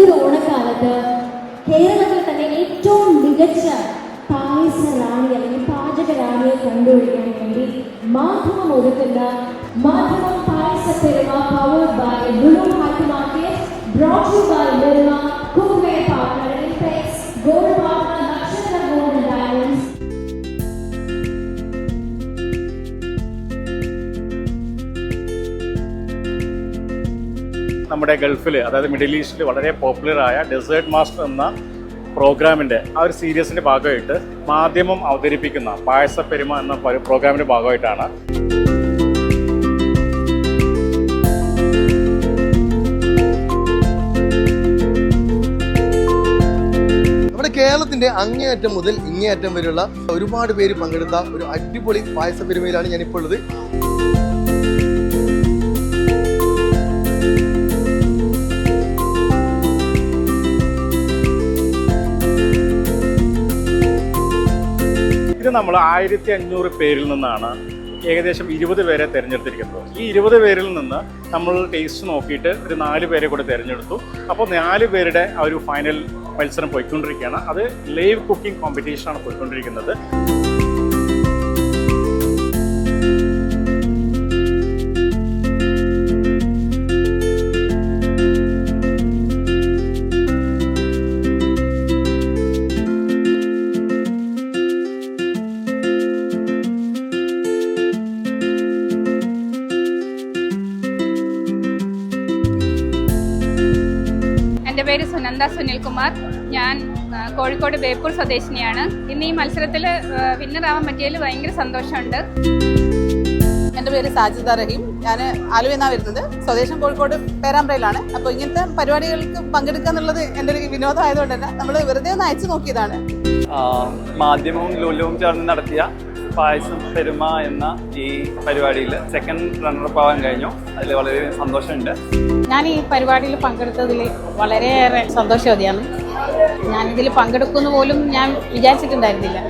ഒരു ഓണക്കാലത്ത് കേരളത്തിൽ തന്നെ ഏറ്റവും മികച്ച പായസ റാണി അല്ലെങ്കിൽ പാചക റാണിയെ കണ്ടുപിടിക്കാൻ വേണ്ടി മാധ്യമം ഒരുക്കുന്ന Madhyamam Payasa Peruma powered by Lulu hyper market brought you by Nirmma cookware partner Impex gold partner Nakshatra gold and diamonds. നമ്മുടെ ഗൾഫിൽ അതായത് മിഡിൽ ഈസ്റ്റിൽ വളരെ പോപ്പുലറായ ഡെസേർട്ട് മാസ്റ്റർ എന്ന പ്രോഗ്രാമിൻ്റെ ആ ഒരു സീരീസിൻ്റെ ഭാഗമായിട്ട് മാധ്യമം അവതരിപ്പിക്കുന്ന പായസ പെരുമ എന്ന പ്രോഗ്രാമിൻ്റെ ഭാഗമായിട്ടാണ് നമ്മുടെ കേരളത്തിന്റെ അങ്ങേയറ്റം മുതൽ ഇങ്ങേയറ്റം വരെയുള്ള ഒരുപാട് പേര് പങ്കെടുത്ത ഒരു അടിപൊളി പായസ പെരുമയിലാണ് ഞാനിപ്പോൾ ഉള്ളത്. ഇത് നമ്മൾ 1500 പേരിൽ നിന്നാണ് ഏകദേശം 20 പേരെ തിരഞ്ഞെടുത്തിരിക്കുന്നത്. ഈ 20 പേരിൽ നിന്ന് നമ്മൾ ടേസ്റ്റ് നോക്കിയിട്ട് ഒരു 4 പേരെ കൂടെ തിരഞ്ഞെടുത്തു. അപ്പോൾ 4 പേരുടെ ആ ഒരു ഫൈനൽ മത്സരം പോയിക്കൊണ്ടിരിക്കുകയാണ്. അത് ലൈവ് കുക്കിംഗ് കോമ്പറ്റീഷനാണ് പോയിക്കൊണ്ടിരിക്കുന്നത്. എൻ്റെ പേര് സുനന്ദ സുനിൽകുമാർ. ഞാൻ കോഴിക്കോട് ബേപ്പൂർ സ്വദേശിനിയാണ്. ഇന്ന് ഈ മത്സരത്തിൽ വിന്നറാവാൻ പറ്റിയതിൽ ഭയങ്കര സന്തോഷമുണ്ട്. എൻ്റെ പേര് സാജിദ റഹീം. ഞാൻ ആലുവയിൽ നിന്നാണ് വരുന്നത്. സ്വദേശം കോഴിക്കോട് പേരാമ്പ്രയിലാണ്. അപ്പോൾ ഇങ്ങനത്തെ പരിപാടികൾക്ക് പങ്കെടുക്കുക എന്നുള്ളത് എൻ്റെ ഒരു വിനോദമായതുകൊണ്ട് തന്നെ നമ്മൾ വെറുതെ ഒന്ന് അയച്ചു നോക്കിയതാണ്. മാധ്യമവും ലുലുവും ചേർന്ന് നടത്തിയ പായസം പെരുമ എന്ന ഈ പരിപാടിയിൽ സെക്കൻഡ് റണ്ണറപ്പ് ആവാൻ കഴിഞ്ഞു. അതിൽ വളരെ സന്തോഷമുണ്ട്. ഞാൻ ഈ പരിപാടിയിൽ പങ്കെടുത്തതിൽ വളരെയേറെ സന്തോഷവതിയാണ്. ഞാനിതിൽ പങ്കെടുക്കുമെന്ന് പോലും ഞാൻ വിചാരിച്ചിട്ടുണ്ടായിരുന്നില്ല.